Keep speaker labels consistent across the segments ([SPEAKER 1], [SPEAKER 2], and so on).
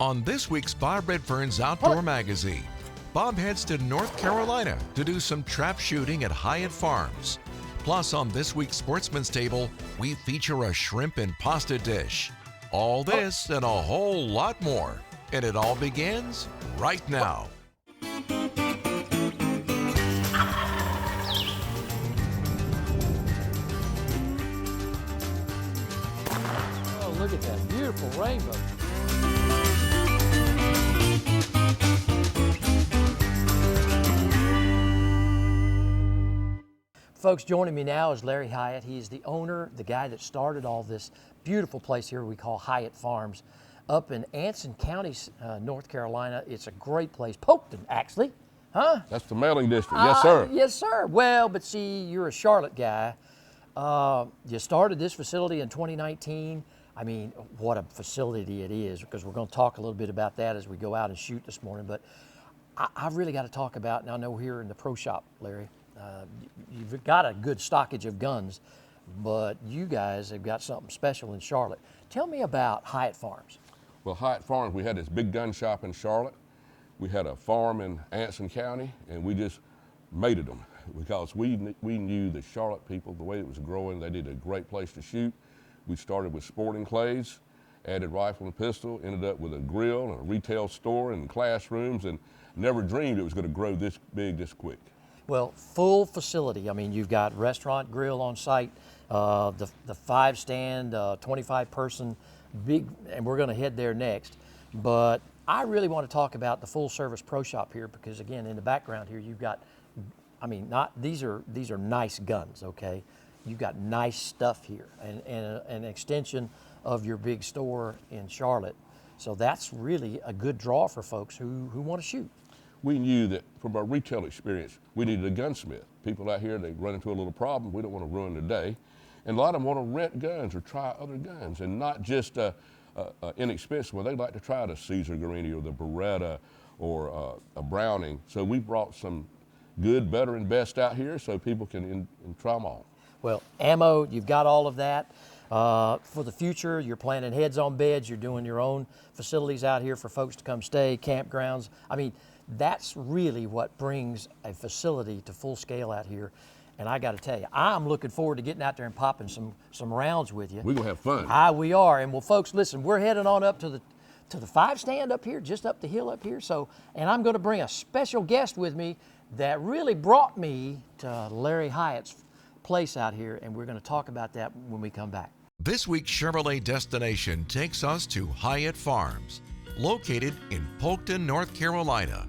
[SPEAKER 1] On this week's Bob Redfern's Outdoor Magazine, Bob heads to North Carolina to do some trap shooting at Hyatt Farms. Plus, on this week's Sportsman's Table, we feature a shrimp and pasta dish. All this and a whole lot more. And it all begins right now.
[SPEAKER 2] Oh, look at that beautiful rainbow. Folks, joining me now is Larry Hyatt. He's the owner, the guy that started all this beautiful place here we call Hyatt Farms up in Anson County, North Carolina. It's a great place. Polkton, actually. Huh?
[SPEAKER 3] That's the mailing district. Yes, sir.
[SPEAKER 2] Yes, sir. Well, but see, you're a Charlotte guy. You started this facility in 2019. I mean, what a facility it is, because we're going to talk a little bit about that as we go out and shoot this morning. But I've really got to talk about, and I know here in the pro shop, Larry, you've got a good stockage of guns, but you guys have got something special in Charlotte. Tell me about Hyatt Farms.
[SPEAKER 3] Well, Hyatt Farms, we had this big gun shop in Charlotte. We had a farm in Anson County, and we just mated them because we knew the Charlotte people, the way it was growing, they did a great place to shoot. We started with sporting clays, added rifle and pistol, ended up with a grill and a retail store and classrooms, and never dreamed it was going to grow this big this quick.
[SPEAKER 2] Well, full facility. I mean, you've got restaurant, grill on site, the 5-stand, 25-person, big, and we're going to head there next. But I really want to talk about the full-service pro shop here because, again, in the background here, you've got, I mean, these are nice guns, okay? You've got nice stuff here, and an extension of your big store in Charlotte. So that's really a good draw for folks who want to shoot.
[SPEAKER 3] We knew that from our retail experience, we needed a gunsmith. People out here, they run into a little problem. We don't want to ruin their day. And a lot of them want to rent guns or try other guns, and not just inexpensive one. They like to try the Caesar Guarini or the Beretta or a Browning. So we brought some good, better, and best out here so people can try them all.
[SPEAKER 2] Well, ammo, you've got all of that. For the future, you're planning heads on beds. You're doing your own facilities out here for folks to come stay, campgrounds. I mean, that's really what brings a facility to full scale out here. And I got to tell you, I'm looking forward to getting out there and popping some rounds with you.
[SPEAKER 3] We're going to have fun.
[SPEAKER 2] We are. And well, folks, listen, we're heading on up to the 5-stand up here, just up the hill up here. So, and I'm going to bring a special guest with me that really brought me to Larry Hyatt's place out here. And we're going to talk about that when we come back.
[SPEAKER 1] This week's Chevrolet destination takes us to Hyatt Farms, located in Polkton, North Carolina.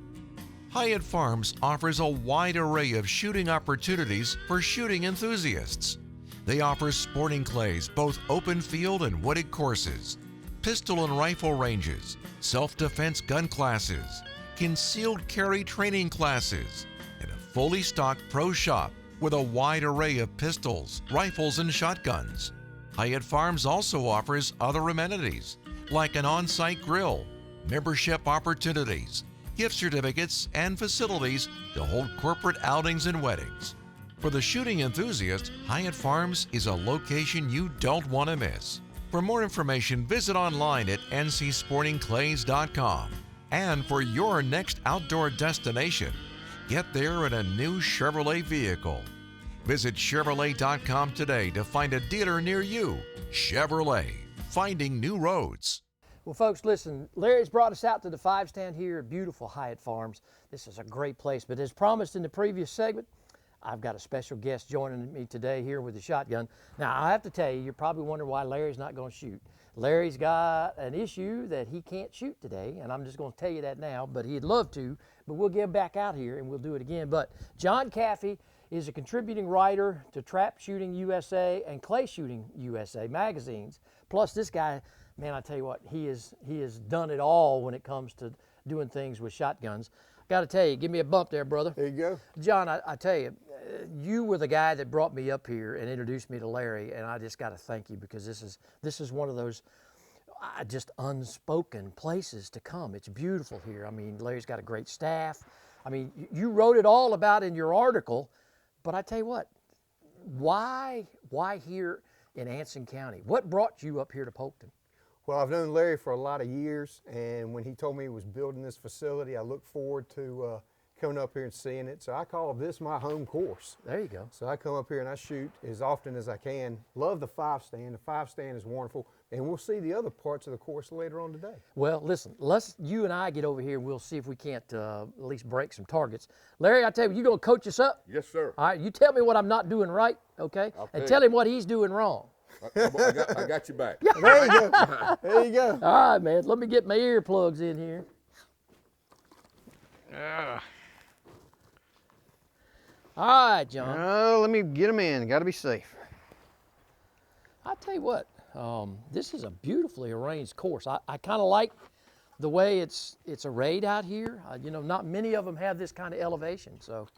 [SPEAKER 1] Hyatt Farms offers a wide array of shooting opportunities for shooting enthusiasts. They offer sporting clays, both open field and wooded courses, pistol and rifle ranges, self-defense gun classes, concealed carry training classes, and a fully stocked pro shop with a wide array of pistols, rifles, and shotguns. Hyatt Farms also offers other amenities like an on-site grill, membership opportunities, gift certificates, and facilities to hold corporate outings and weddings. For the shooting enthusiast, Hyatt Farms is a location you don't want to miss. For more information, visit online at ncsportingclays.com. And for your next outdoor destination, get there in a new Chevrolet vehicle. Visit Chevrolet.com today to find a dealer near you. Chevrolet, finding new roads.
[SPEAKER 2] Well, folks, listen, Larry's brought us out to the 5-stand here at beautiful Hyatt Farms. This is a great place, but as promised in the previous segment, I've got a special guest joining me today here with the shotgun. Now, I have to tell you, you're probably wondering why Larry's not going to shoot. Larry's got an issue that he can't shoot today, and I'm just going to tell you that now, but he'd love to, but we'll get him back out here and we'll do it again. But John Caffey is a contributing writer to Trap Shooting USA and Clay Shooting USA magazines. Plus, this guy, man, I tell you what, he has done it all when it comes to doing things with shotguns. Got to tell you, give me a bump there, brother.
[SPEAKER 4] There you go.
[SPEAKER 2] John, I tell you, you were the guy that brought me up here and introduced me to Larry, and I just got to thank you because this is one of those just unspoken places to come. It's beautiful here. I mean, Larry's got a great staff. I mean, you wrote it all about in your article, but I tell you what, why here in Anson County? What brought you up here to Polkton?
[SPEAKER 4] Well, I've known Larry for a lot of years, and when he told me he was building this facility, I look forward to coming up here and seeing it. So I call this my home course.
[SPEAKER 2] There you go.
[SPEAKER 4] So I come up here and I shoot as often as I can. Love the 5-stand. The 5-stand is wonderful, and we'll see the other parts of the course later on today.
[SPEAKER 2] Well, listen, you and I get over here and we'll see if we can't at least break some targets. Larry, I tell you, you going to coach us up?
[SPEAKER 3] Yes, sir.
[SPEAKER 2] All right, you tell me what I'm not doing right, okay? And tell him what he's doing wrong.
[SPEAKER 3] I got you back.
[SPEAKER 4] There you go. There you go.
[SPEAKER 2] All right, man. Let me get my earplugs in here. All right, John.
[SPEAKER 4] Let me get them in. Got to be safe.
[SPEAKER 2] I'll tell you what. This is a beautifully arranged course. I kind of like the way it's arrayed out here. You know, not many of them have this kind of elevation. So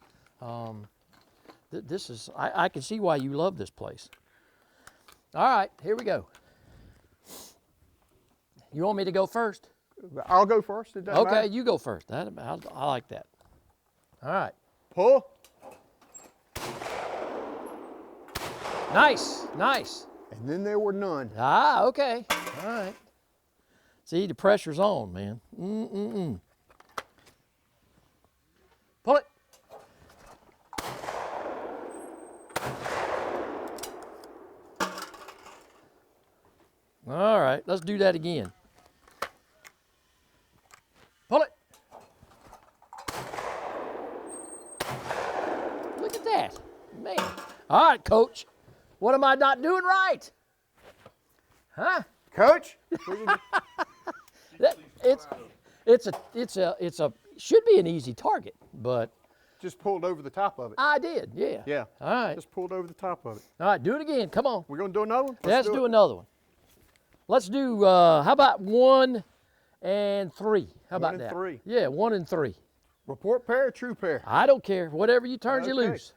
[SPEAKER 2] this is. I can see why you love this place. All right, here we go. You want me to go first?
[SPEAKER 4] I'll go first. It doesn't
[SPEAKER 2] Okay,
[SPEAKER 4] matter.
[SPEAKER 2] you go first. I like that. All right.
[SPEAKER 4] Pull.
[SPEAKER 2] Nice, nice.
[SPEAKER 4] And then there were none.
[SPEAKER 2] Ah, okay. All right. See, the pressure's on, man. Pull it. All right, let's do that again. Pull it. Look at that, man. All right, coach. What am I not doing right? Huh?
[SPEAKER 4] Coach?
[SPEAKER 2] It's a should be an easy target, but
[SPEAKER 4] Just pulled over the top of it.
[SPEAKER 2] I did, yeah.
[SPEAKER 4] Yeah.
[SPEAKER 2] All right.
[SPEAKER 4] Just pulled over the top of it.
[SPEAKER 2] All right, do it again. Come on.
[SPEAKER 4] We're going to do another one?
[SPEAKER 2] Let's do another one. Let's do, how about 1 and 3? How about
[SPEAKER 4] and
[SPEAKER 2] that?
[SPEAKER 4] 3.
[SPEAKER 2] Yeah, 1 and 3.
[SPEAKER 4] Report pair or true pair?
[SPEAKER 2] I don't care. Whatever you turns you
[SPEAKER 4] Okay.
[SPEAKER 2] loose.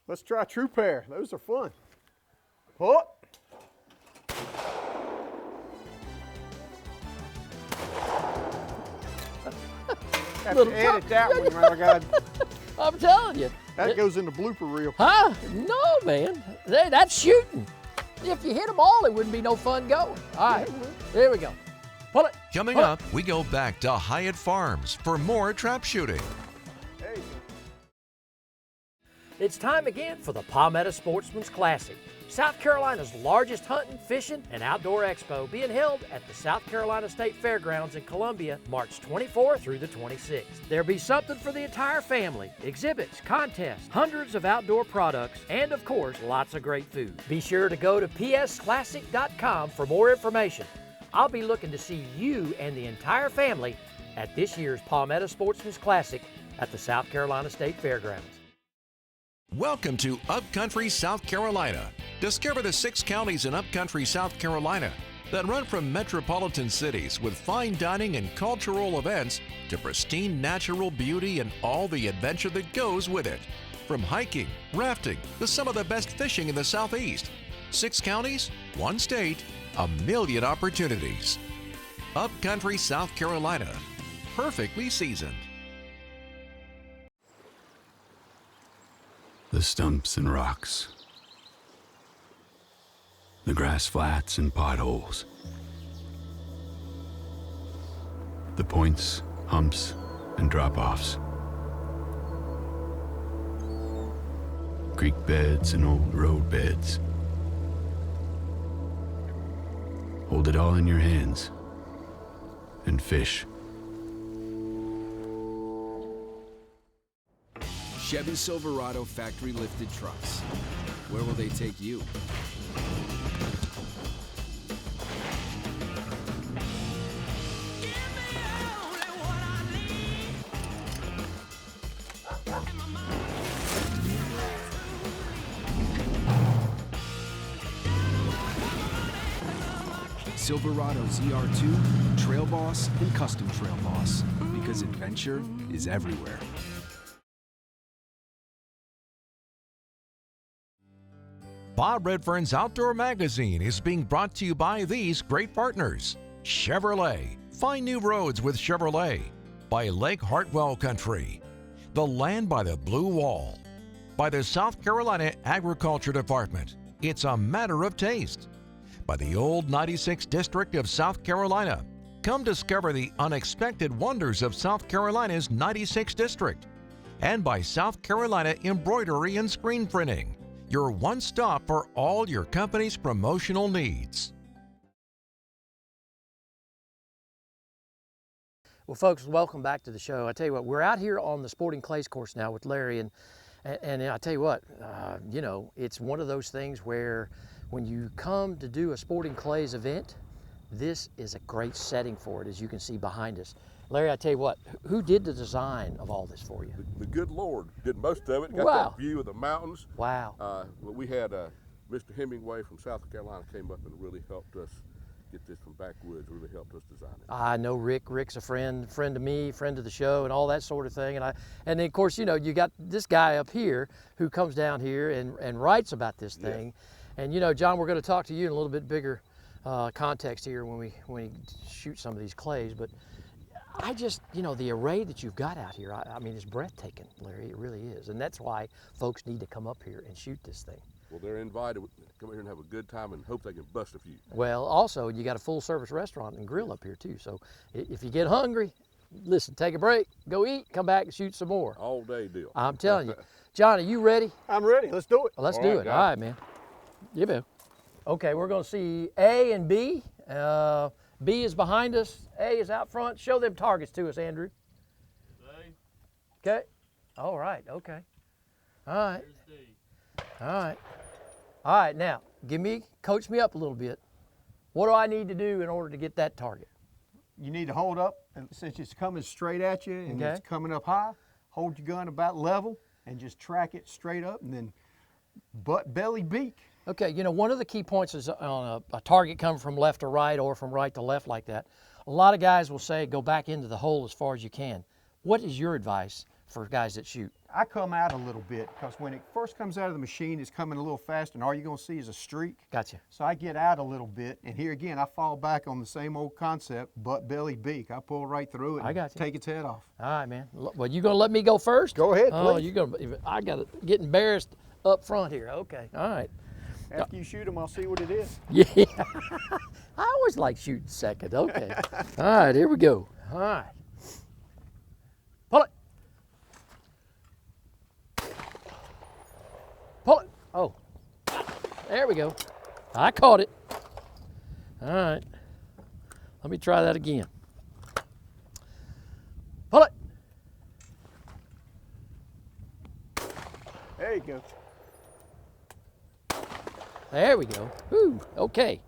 [SPEAKER 4] Let's try true pair. Those are fun. Pull. Have
[SPEAKER 2] Little
[SPEAKER 4] to edit
[SPEAKER 2] top-
[SPEAKER 4] that one, my God.
[SPEAKER 2] I'm telling you.
[SPEAKER 4] That goes in the blooper reel.
[SPEAKER 2] Huh? No, man. That's shooting. If you hit them all, it wouldn't be no fun going. All right, here we go. Pull it.
[SPEAKER 1] Coming
[SPEAKER 2] Pull it.
[SPEAKER 1] up, we go back to Hyatt Farms for more trap shooting.
[SPEAKER 4] Hey.
[SPEAKER 2] It's time again for the Palmetto Sportsman's Classic, South Carolina's largest hunting, fishing, and outdoor expo, being held at the South Carolina State Fairgrounds in Columbia, March 24 through the 26th. There'll be something for the entire family, exhibits, contests, hundreds of outdoor products, and of course, lots of great food. Be sure to go to psclassic.com for more information. I'll be looking to see you and the entire family at this year's Palmetto Sportsman's Classic at the South Carolina State Fairgrounds.
[SPEAKER 1] Welcome to Upcountry, South Carolina. Discover the 6 counties in Upcountry, South Carolina that run from metropolitan cities with fine dining and cultural events to pristine natural beauty and all the adventure that goes with it. From hiking, rafting, to some of the best fishing in the Southeast. 6 counties, 1 state, a million opportunities. Upcountry, South Carolina. Perfectly seasoned.
[SPEAKER 5] The stumps and rocks, the grass flats and potholes, the points, humps, and drop-offs, creek beds and old road beds. Hold it all in your hands and fish.
[SPEAKER 6] Chevy Silverado factory lifted trucks. Where will they take you? Silverado ZR2, Trail Boss, and Custom Trail Boss, because adventure is everywhere.
[SPEAKER 1] Bob Redfern's Outdoor Magazine is being brought to you by these great partners. Chevrolet. Find new roads with Chevrolet. By Lake Hartwell Country. The Land by the Blue Wall. By the South Carolina Agriculture Department. It's a matter of taste. by the old 96 District of South Carolina. Come discover the unexpected wonders of South Carolina's 96 District. And by South Carolina Embroidery and Screen Printing, your one stop for all your company's promotional needs.
[SPEAKER 2] Well, folks, welcome back to the show. I tell you what, we're out here on the Sporting Clays course now with Larry, and I tell you what, you know, it's one of those things where when you come to do a Sporting Clays event, this is a great setting for it, as you can see behind us. Larry, I tell you what, who did the design of all this for you?
[SPEAKER 3] The good Lord did most of it. Got
[SPEAKER 2] Wow.
[SPEAKER 3] that view of the mountains.
[SPEAKER 2] Wow.
[SPEAKER 3] We had Mr. Hemingway from South Carolina came up and really helped us get this from backwoods, really helped us design it.
[SPEAKER 2] I know Rick. Rick's a friend of me, friend of the show, and all that sort of thing. And then of course, you know, you got this guy up here who comes down here and writes about this thing. And you know, John, we're going to talk to you in a little bit bigger context here when we shoot some of these clays. But I just, you know, the array that you've got out here, I mean, it's breathtaking, Larry. It really is. And that's why folks need to come up here and shoot this thing.
[SPEAKER 3] Well, they're invited to come here and have a good time and hope they can bust a few.
[SPEAKER 2] Well, also, you got a full-service restaurant and grill up here, too. So if you get hungry, listen, take a break, go eat, come back and shoot some more.
[SPEAKER 3] All day deal.
[SPEAKER 2] I'm telling you. John, are you ready?
[SPEAKER 4] I'm ready. Let's do it.
[SPEAKER 2] Well, let's
[SPEAKER 3] All
[SPEAKER 2] do
[SPEAKER 3] right,
[SPEAKER 2] it.
[SPEAKER 3] guys.
[SPEAKER 2] All right, man. You bet. Okay, we're going to see A and B. B is behind us. A is out front. Show them targets to us, Andrew. Okay. All right. Okay. All right. All right. All right. Now, coach me up a little bit. What do I need to do in order to get that target?
[SPEAKER 4] You need to hold up, and since it's coming straight at you and
[SPEAKER 2] Okay.
[SPEAKER 4] it's coming up high, hold your gun about level and just track it straight up, and then butt, belly, beak.
[SPEAKER 2] Okay, you know, one of the key points is on a target coming from left to right or from right to left like that. A lot of guys will say go back into the hole as far as you can. What is your advice for guys that shoot?
[SPEAKER 4] I come out a little bit because when it first comes out of the machine, it's coming a little fast, and all you're going to see is a streak.
[SPEAKER 2] Gotcha.
[SPEAKER 4] So I get out a little bit, and here again, I fall back on the same old concept, butt, belly, beak. I pull right through it
[SPEAKER 2] I
[SPEAKER 4] and
[SPEAKER 2] got you.
[SPEAKER 4] take its head off.
[SPEAKER 2] All right, man. Well, you gonna let me go first?
[SPEAKER 4] Go ahead,
[SPEAKER 2] Oh,
[SPEAKER 4] please.
[SPEAKER 2] you gonna? I gotta get embarrassed up front here. Okay. All right.
[SPEAKER 4] After you shoot them, I'll see what it is.
[SPEAKER 2] Yeah. I always like shooting second. Okay. All right. Here we go. All right. Pull it. Pull it. Oh. There we go. I caught it. All right. Let me try that again. Pull it.
[SPEAKER 4] There you go.
[SPEAKER 2] There we go. Ooh, okay.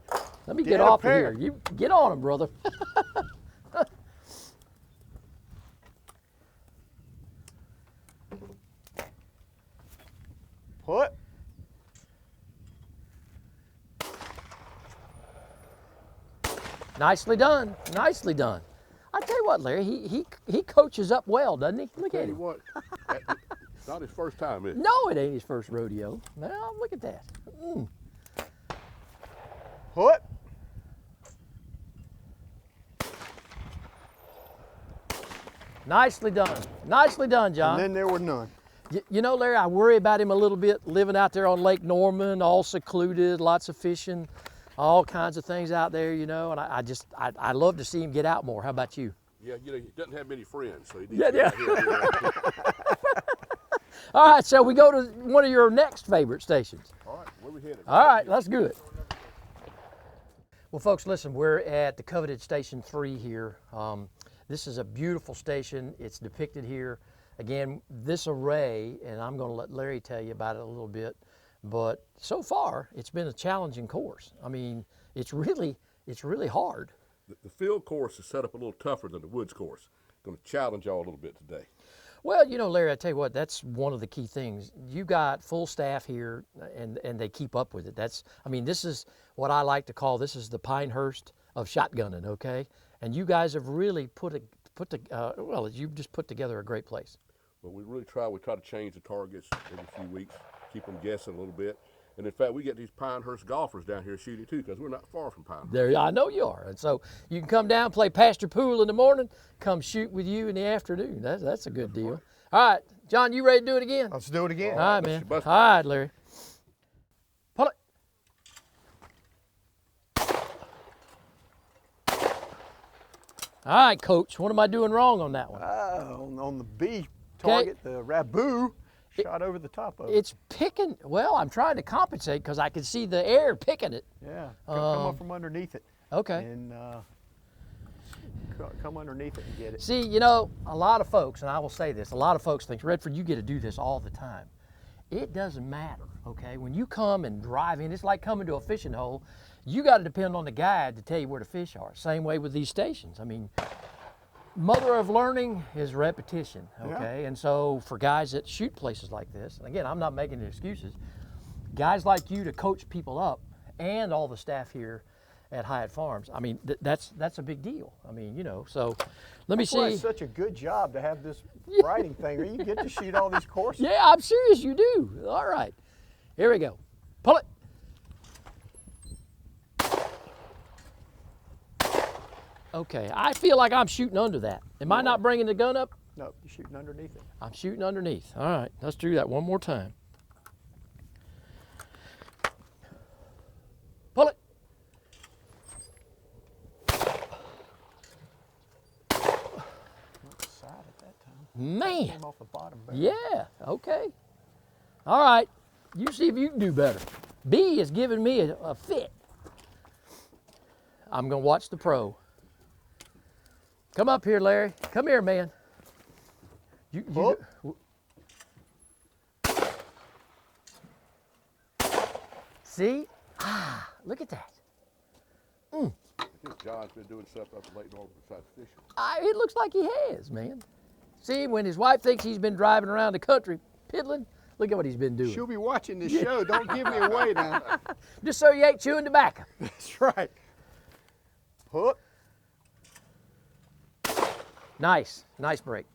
[SPEAKER 2] Let me get
[SPEAKER 4] Get
[SPEAKER 2] off
[SPEAKER 4] up
[SPEAKER 2] of here.
[SPEAKER 4] here.
[SPEAKER 2] You get on him, brother.
[SPEAKER 4] What?
[SPEAKER 2] Nicely done. Nicely done. I tell you what, Larry, he coaches up well, doesn't he? Look
[SPEAKER 3] Tell
[SPEAKER 2] at
[SPEAKER 3] you
[SPEAKER 2] him.
[SPEAKER 3] what, it's not his first time, is it?
[SPEAKER 2] No, it ain't his first rodeo. Well, look at that.
[SPEAKER 4] What?
[SPEAKER 2] Nicely done. Nicely done, John.
[SPEAKER 4] And then there were none.
[SPEAKER 2] You know, Larry, I worry about him a little bit, living out there on Lake Norman, all secluded, lots of fishing, all kinds of things out there, you know, and I love to see him get out more. How about you?
[SPEAKER 3] Yeah, you know, he doesn't have many friends, so he needs
[SPEAKER 2] Yeah,
[SPEAKER 3] to get out here and do that.
[SPEAKER 2] All right, so we go to one of your next favorite stations.
[SPEAKER 3] All right, where we headed?
[SPEAKER 2] All right, let's do it. Well, folks, listen, we're at the coveted Station 3 here. This is a beautiful station. It's depicted here. Again, this array, and I'm going to let Larry tell you about it a little bit, but so far, it's been a challenging course. I mean, it's really hard.
[SPEAKER 3] The field course is set up a little tougher than the woods course. Going to challenge y'all a little bit today.
[SPEAKER 2] Well, you know, Larry, I tell you what, that's one of the key things. You got full staff here, and they keep up with it. I mean, this is what I like to call, this is the Pinehurst of shotgunning, okay? And you guys have really you've just put together a great place.
[SPEAKER 3] Well, we try to change the targets every few weeks, keep them guessing a little bit. And in fact, we get these Pinehurst golfers down here shooting too, because we're not far from Pinehurst.
[SPEAKER 2] There, I know you are. And so you can come down, play Pasture Pool in the morning, come shoot with you in the afternoon. That's a good deal. All right, John, you ready to do it again?
[SPEAKER 4] Let's do it again.
[SPEAKER 2] All right,
[SPEAKER 3] let's
[SPEAKER 2] man.
[SPEAKER 3] bust it.
[SPEAKER 2] All right, Larry. Pull it. All right, Coach, what am I doing wrong on that one?
[SPEAKER 4] On the B target, the Rabu shot over the top of it.
[SPEAKER 2] It's picking, well, I'm trying to compensate because I can see the air picking it.
[SPEAKER 4] Yeah, come up from underneath it.
[SPEAKER 2] Okay.
[SPEAKER 4] And come underneath it and get it.
[SPEAKER 2] See, you know, a lot of folks, and I will say this, a lot of folks think, Redford, you get to do this all the time. It doesn't matter, okay? When you come and drive in, it's like coming to a fishing hole. You got to depend on the guide to tell you where the fish are. Same way with these stations. I mean, mother of learning is repetition, okay? Yeah. And so for guys that shoot places like this, and again, I'm not making any excuses, guys like you to coach people up and all the staff here at Hyatt Farms, I mean, that's a big deal. I mean, you know, so let me see.
[SPEAKER 4] That's why it's such a good job to have this writing thing where you get to shoot all these courses.
[SPEAKER 2] Yeah, I'm serious, you do. All right, here we go. Pull it. Okay, I feel like I'm shooting under that. Am I not bringing the gun up?
[SPEAKER 4] No, you're shooting underneath it.
[SPEAKER 2] I'm shooting underneath. All right, let's do that one more time. Pull it.
[SPEAKER 4] Side at that time.
[SPEAKER 2] Man.
[SPEAKER 4] Came off the bottom barrel.
[SPEAKER 2] Yeah, okay. All right, you see if you can do better. B is giving me a fit. I'm gonna watch the pro. Come up here, Larry. Come here, man. See? Ah, look at that.
[SPEAKER 3] I think John's been doing stuff up late north besides fishing.
[SPEAKER 2] It looks like he has, man. See, when his wife thinks he's been driving around the country piddling, look at what he's been doing.
[SPEAKER 4] She'll be watching this show. Don't give me away now.
[SPEAKER 2] Just so you ain't chewing tobacco.
[SPEAKER 4] That's right. Hook.
[SPEAKER 2] Nice break.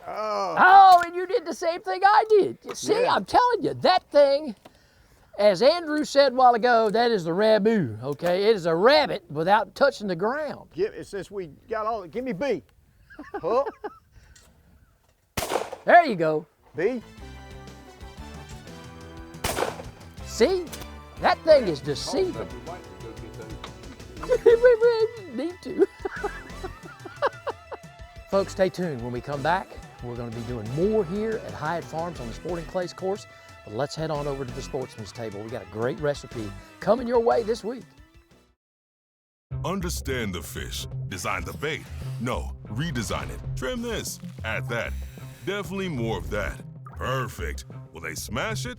[SPEAKER 4] Oh,
[SPEAKER 2] and you did the same thing I did. You see, I'm telling you, that thing, as Andrew said a while ago, that is the Rabu, okay? It is a rabbit without touching the ground.
[SPEAKER 4] Since we got all, give me B. Hook.
[SPEAKER 2] There you go.
[SPEAKER 4] B.
[SPEAKER 2] See, that thing is deceiving. We need to. Folks, stay tuned. When we come back, we're going to be doing more here at Hyatt Farms on the Sporting Clays course. But let's head on over to the Sportsman's Table. We got a great recipe coming your way this week.
[SPEAKER 7] Understand the fish. Design the bait. No, redesign it. Trim this. Add that. Definitely more of that. Perfect. Will they smash it?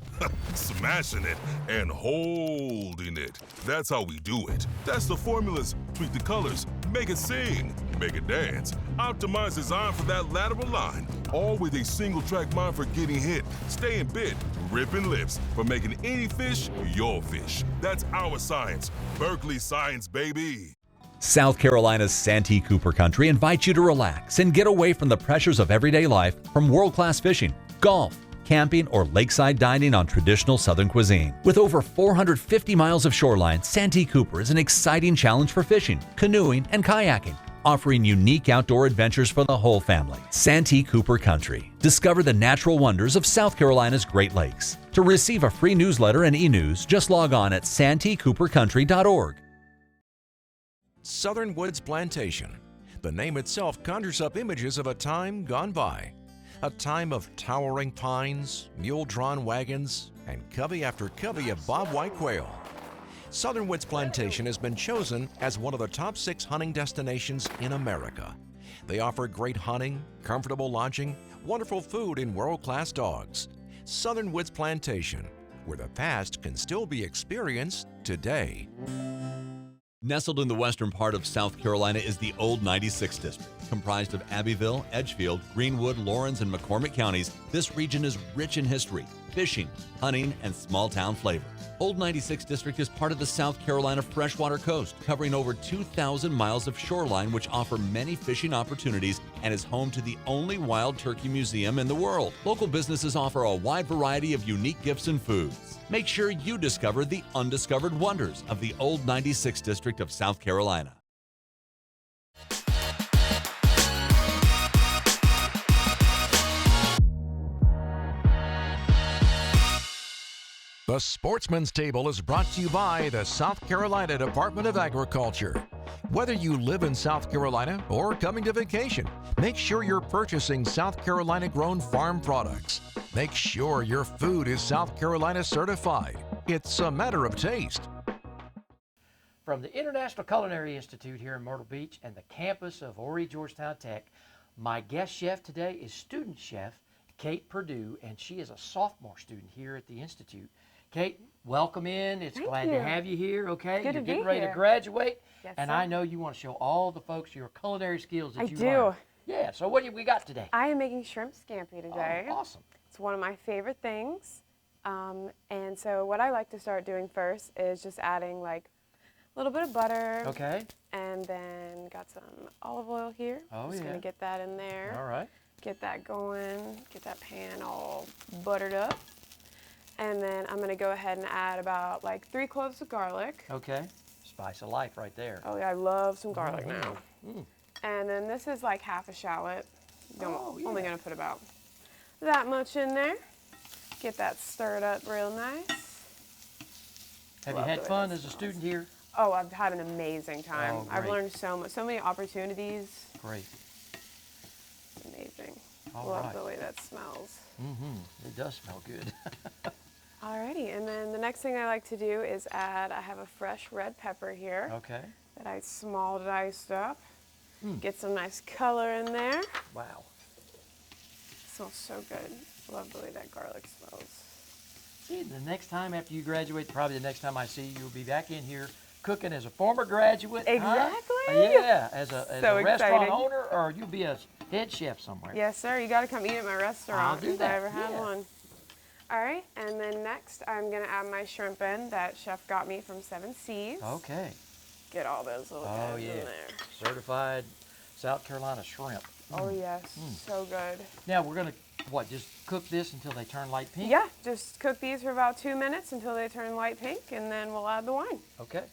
[SPEAKER 7] Smashing it and holding it. That's how we do it. That's the formulas. Tweak the colors. Make it sing. Make it dance. Optimize design for that lateral line. All with a single track mind for getting hit, staying bit, ripping lips, for making any fish your fish. That's our science. Berkeley science, baby.
[SPEAKER 8] South Carolina's Santee Cooper Country invites you to relax and get away from the pressures of everyday life from world-class fishing, golf, camping, or lakeside dining on traditional Southern cuisine. With over 450 miles of shoreline, Santee Cooper is an exciting challenge for fishing, canoeing, and kayaking, offering unique outdoor adventures for the whole family. Santee Cooper Country. Discover the natural wonders of South Carolina's Great Lakes. To receive a free newsletter and e-news, just log on at santeecoopercountry.org.
[SPEAKER 1] Southern Woods Plantation. The name itself conjures up images of a time gone by. A time of towering pines, mule-drawn wagons, and covey after covey of bobwhite quail. Southern Woods Plantation has been chosen as one of the top 6 hunting destinations in America. They offer great hunting, comfortable lodging, wonderful food, and world-class dogs. Southern Woods Plantation, where the past can still be experienced today.
[SPEAKER 9] Nestled in the western part of South Carolina is the Old 96 District. Comprised of Abbeville, Edgefield, Greenwood, Laurens, and McCormick counties, this region is rich in history, fishing, hunting, and small-town flavor. Old 96 District is part of the South Carolina freshwater coast, covering over 2,000 miles of shoreline, which offer many fishing opportunities and is home to the only wild turkey museum in the world. Local businesses offer a wide variety of unique gifts and foods. Make sure you discover the undiscovered wonders of the Old 96 District of South Carolina.
[SPEAKER 1] The Sportsman's Table is brought to you by the South Carolina Department of Agriculture. Whether you live in South Carolina or coming to vacation, make sure you're purchasing South Carolina-grown farm products. Make sure your food is South Carolina certified. It's a matter of taste.
[SPEAKER 2] From the International Culinary Institute here in Myrtle Beach and the campus of Horry Georgetown Tech, my guest chef today is student chef Kate Perdue, and she is a sophomore student here at the Institute. Kate, welcome in. It's glad to have you here, okay?
[SPEAKER 10] Good
[SPEAKER 2] You're
[SPEAKER 10] to
[SPEAKER 2] getting
[SPEAKER 10] be
[SPEAKER 2] ready
[SPEAKER 10] here.
[SPEAKER 2] to graduate,
[SPEAKER 10] Yes,
[SPEAKER 2] and
[SPEAKER 10] sir.
[SPEAKER 2] I know you want to show all the folks your culinary skills that
[SPEAKER 10] I
[SPEAKER 2] you
[SPEAKER 10] do.
[SPEAKER 2] learned. Yeah, so what do we got today?
[SPEAKER 10] I am making shrimp scampi today.
[SPEAKER 2] Oh, awesome.
[SPEAKER 10] It's one of my favorite things. And so what I like to start doing first is just adding like a little bit of butter.
[SPEAKER 2] Okay.
[SPEAKER 10] And then got some olive oil here.
[SPEAKER 2] Oh,
[SPEAKER 10] just
[SPEAKER 2] yeah.
[SPEAKER 10] gonna get that in there.
[SPEAKER 2] All right.
[SPEAKER 10] Get that going, get that pan all buttered up. And then I'm gonna go ahead and add about like 3 cloves of garlic.
[SPEAKER 2] Okay. Spice of life right there.
[SPEAKER 10] Oh yeah, I love some garlic
[SPEAKER 2] Mhm.
[SPEAKER 10] now.
[SPEAKER 2] Mm.
[SPEAKER 10] And then this is like half a shallot.
[SPEAKER 2] Oh, yeah.
[SPEAKER 10] Only gonna put about that much in there. Get that stirred up real nice.
[SPEAKER 2] Have
[SPEAKER 10] Love
[SPEAKER 2] you had
[SPEAKER 10] the way
[SPEAKER 2] fun
[SPEAKER 10] that
[SPEAKER 2] as a
[SPEAKER 10] smells.
[SPEAKER 2] student here?
[SPEAKER 10] Oh, I've had an amazing time.
[SPEAKER 2] Oh,
[SPEAKER 10] I've
[SPEAKER 2] great.
[SPEAKER 10] learned so much, so many opportunities.
[SPEAKER 2] Great.
[SPEAKER 10] Amazing.
[SPEAKER 2] All
[SPEAKER 10] Love
[SPEAKER 2] right.
[SPEAKER 10] the way that smells.
[SPEAKER 2] Mm-hmm. It does smell good.
[SPEAKER 10] Alrighty, and then the next thing I like to do is add, I have a fresh red pepper here
[SPEAKER 2] Okay.
[SPEAKER 10] that I small diced up.
[SPEAKER 2] Mm.
[SPEAKER 10] Get some nice color in there.
[SPEAKER 2] Wow.
[SPEAKER 10] Smells so good. Love the way that garlic smells.
[SPEAKER 2] See, the next time after you graduate, probably the next time I see you, you'll be back in here cooking as a former graduate. huh?
[SPEAKER 10] Exactly.
[SPEAKER 2] Yeah, as a
[SPEAKER 10] So
[SPEAKER 2] restaurant
[SPEAKER 10] exciting.
[SPEAKER 2] owner, or you'll be a head chef somewhere.
[SPEAKER 10] Yes, sir. You got to come eat at my restaurant
[SPEAKER 2] I'll do
[SPEAKER 10] if
[SPEAKER 2] that,
[SPEAKER 10] I ever have
[SPEAKER 2] yeah.
[SPEAKER 10] one. All right, and then next I'm going to add my shrimp in that chef got me from Seven Seas.
[SPEAKER 2] Okay.
[SPEAKER 10] Get all those little
[SPEAKER 2] Oh,
[SPEAKER 10] guys
[SPEAKER 2] yeah.
[SPEAKER 10] in there.
[SPEAKER 2] Certified South Carolina shrimp.
[SPEAKER 10] Oh, yes. So good.
[SPEAKER 2] Now we're gonna just cook this until they turn light pink?
[SPEAKER 10] Yeah, just cook these for about 2 minutes until they turn light pink, and then we'll add the wine.
[SPEAKER 2] Okay.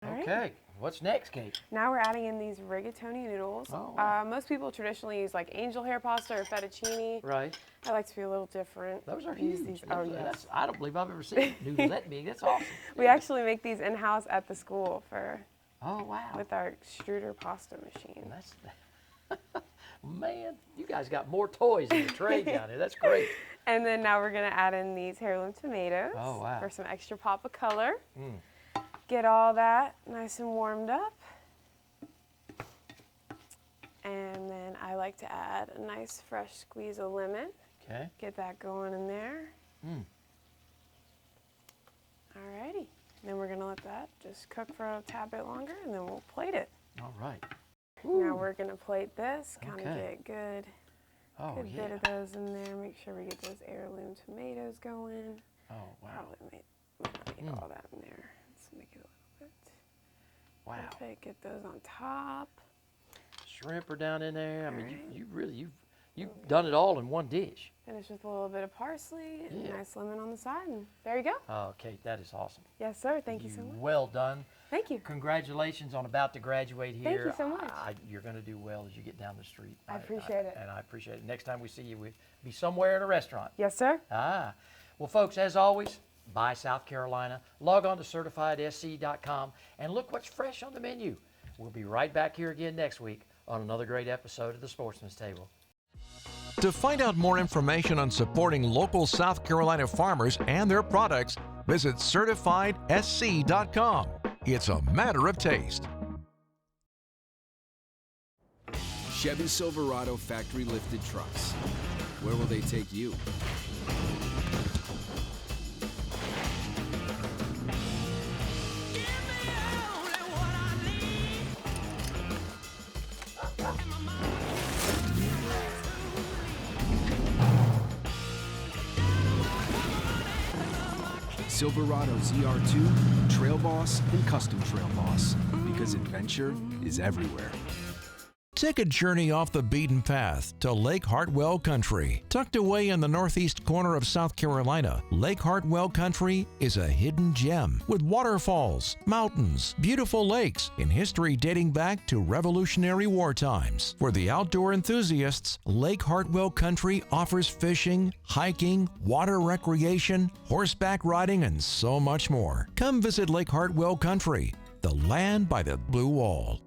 [SPEAKER 10] All right.
[SPEAKER 2] Okay. What's next, Kate?
[SPEAKER 10] Now we're adding in these rigatoni noodles.
[SPEAKER 2] Oh, wow.
[SPEAKER 10] Most people traditionally use like angel hair pasta or fettuccine.
[SPEAKER 2] Right.
[SPEAKER 10] I like to be a little different.
[SPEAKER 2] Those are
[SPEAKER 10] Use
[SPEAKER 2] huge.
[SPEAKER 10] these- oh, yes.
[SPEAKER 2] I don't believe I've ever seen noodles that big. That's awesome.
[SPEAKER 10] We actually make these in-house at the school
[SPEAKER 2] Oh, wow.
[SPEAKER 10] with our extruder pasta machine.
[SPEAKER 2] That's man, you guys got more toys in the tray down there. That's great.
[SPEAKER 10] And then now we're gonna add in these heirloom tomatoes
[SPEAKER 2] Oh, wow.
[SPEAKER 10] for some extra pop of color.
[SPEAKER 2] Mm.
[SPEAKER 10] Get all that nice and warmed up. And then I like to add a nice fresh squeeze of lemon.
[SPEAKER 2] Okay.
[SPEAKER 10] Get that going in there.
[SPEAKER 2] Mm.
[SPEAKER 10] Alrighty. And then we're gonna let that just cook for a tad bit longer, and then we'll plate it.
[SPEAKER 2] All right.
[SPEAKER 10] Now we're gonna plate this, kind of
[SPEAKER 2] Okay.
[SPEAKER 10] get good
[SPEAKER 2] Oh,
[SPEAKER 10] bit
[SPEAKER 2] yeah.
[SPEAKER 10] of those in there. Make sure we get those heirloom tomatoes going.
[SPEAKER 2] Oh, wow.
[SPEAKER 10] Probably might not need
[SPEAKER 2] Mm.
[SPEAKER 10] all that in there. Let's make it a little bit.
[SPEAKER 2] Wow.
[SPEAKER 10] Perfect. Get those on top.
[SPEAKER 2] Shrimp are down in there. I mean,
[SPEAKER 10] Alright.
[SPEAKER 2] you really, you've done it all in one dish.
[SPEAKER 10] Finish with a little bit of parsley and
[SPEAKER 2] Yeah.
[SPEAKER 10] a nice lemon on the side, and there you go.
[SPEAKER 2] Oh, Kate, that is awesome.
[SPEAKER 10] Yes, sir. Thank you so much.
[SPEAKER 2] Well done.
[SPEAKER 10] Thank you.
[SPEAKER 2] Congratulations on about to graduate here.
[SPEAKER 10] Thank you so much.
[SPEAKER 2] You're going to do well as you get down the street.
[SPEAKER 10] I appreciate it.
[SPEAKER 2] And I appreciate it. Next time we see you, we'll be somewhere in a restaurant.
[SPEAKER 10] Yes, sir.
[SPEAKER 2] Well, folks, as always, buy South Carolina. Log on to CertifiedSC.com and look what's fresh on the menu. We'll be right back here again next week on another great episode of The Sportsman's Table.
[SPEAKER 1] To find out more information on supporting local South Carolina farmers and their products, visit CertifiedSC.com. It's a matter of taste.
[SPEAKER 6] Chevy Silverado factory lifted trucks. Where will they take you? Silverado ZR2, Trail Boss, and Custom Trail Boss, because adventure is everywhere.
[SPEAKER 1] Take a journey off the beaten path to Lake Hartwell Country. Tucked away in the northeast corner of South Carolina, Lake Hartwell Country is a hidden gem with waterfalls, mountains, beautiful lakes, and history dating back to Revolutionary War times. For the outdoor enthusiasts, Lake Hartwell Country offers fishing, hiking, water recreation, horseback riding, and so much more. Come visit Lake Hartwell Country, the land by the blue wall.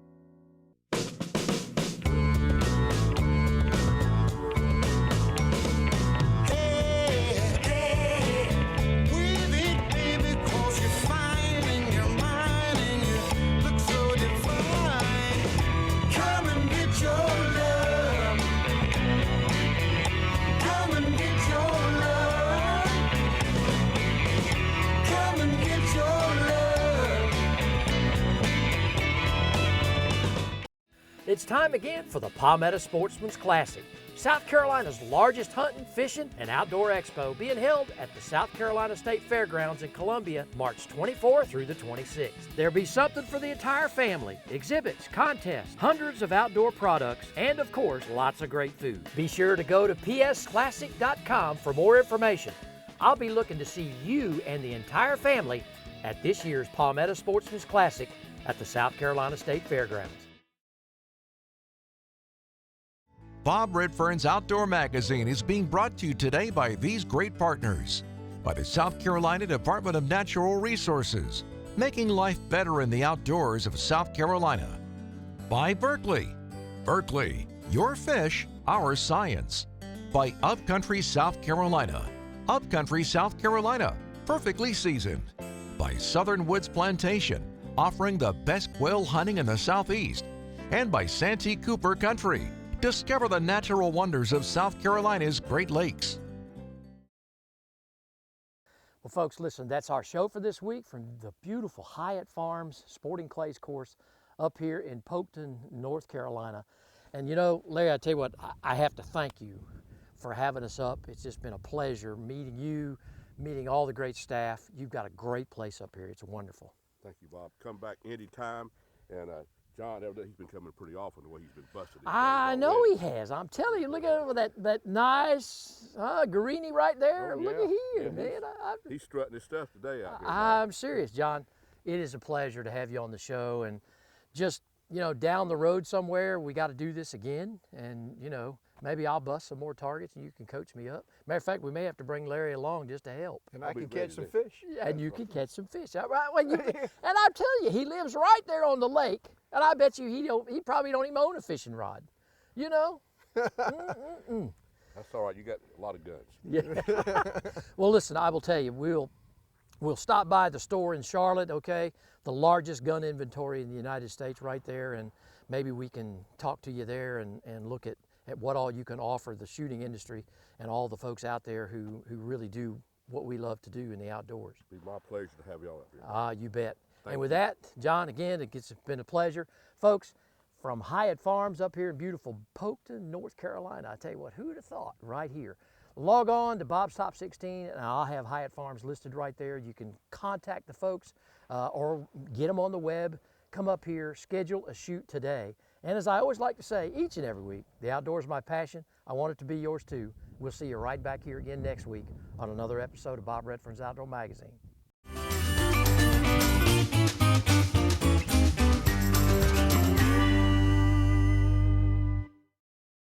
[SPEAKER 2] time again for the Palmetto Sportsman's Classic, South Carolina's largest hunting, fishing, and outdoor expo, being held at the South Carolina State Fairgrounds in Columbia, March 24th through the 26th. There'll be something for the entire family, exhibits, contests, hundreds of outdoor products, and of course, lots of great food. Be sure to go to psclassic.com for more information. I'll be looking to see you and the entire family at this year's Palmetto Sportsman's Classic at the South Carolina State Fairgrounds.
[SPEAKER 1] Bob Redfern's Outdoor Magazine is being brought to you today by these great partners. By the South Carolina Department of Natural Resources, making life better in the outdoors of South Carolina. By Berkeley. Berkeley, your fish, our science. By Upcountry South Carolina. Upcountry South Carolina, perfectly seasoned. By Southern Woods Plantation, offering the best quail hunting in the Southeast. And by Santee Cooper Country. Discover the natural wonders of South Carolina's Great Lakes.
[SPEAKER 2] Well, folks, listen, that's our show for this week from the beautiful Hyatt Farms Sporting Clays course up here in Polkton, North Carolina. And you know, Larry, I tell you what, I have to thank you for having us up. It's just been a pleasure meeting you, meeting all the great staff. You've got a great place up here. It's wonderful.
[SPEAKER 3] Thank you, Bob. Come back anytime. And John, he's been coming pretty often the way he's been busted.
[SPEAKER 2] I know he has. I'm telling you, look at over that nice Guarini right there.
[SPEAKER 3] Oh,
[SPEAKER 2] look
[SPEAKER 3] yeah.
[SPEAKER 2] at here,
[SPEAKER 3] Yeah,
[SPEAKER 2] man.
[SPEAKER 3] He's strutting his stuff today out here.
[SPEAKER 2] I'm serious, John. It is a pleasure to have you on the show. And just, you know, down the road somewhere, we got to do this again. And, you know, maybe I'll bust some more targets and you can coach me up. Matter of fact, we may have to bring Larry along just to help.
[SPEAKER 4] And I can catch some fish.
[SPEAKER 2] And you can catch some fish. All right? Well, and I'm telling you, he lives right there on the lake. And I bet you he probably don't even own a fishing rod. You know?
[SPEAKER 3] That's all right. You got a lot of guns.
[SPEAKER 2] Yeah. Well, listen, I will tell you, we'll stop by the store in Charlotte, okay? The largest gun inventory in the United States right there, and maybe we can talk to you there and look at what all you can offer the shooting industry and all the folks out there who really do what we love to do in the outdoors.
[SPEAKER 3] It'd be my pleasure to have y'all up here.
[SPEAKER 2] You bet.
[SPEAKER 3] Thank
[SPEAKER 2] and with
[SPEAKER 3] you.
[SPEAKER 2] that, John, again, it's been a pleasure. Folks, from Hyatt Farms up here in beautiful Polkton, North Carolina, I tell you what, who'd have thought right here? Log on to Bob's Top 16, and I'll have Hyatt Farms listed right there. You can contact the folks or get them on the web. Come up here, schedule a shoot today. And as I always like to say, each and every week, the outdoors is my passion. I want it to be yours too. We'll see you right back here again next week on another episode of Bob Redfern's Outdoor Magazine.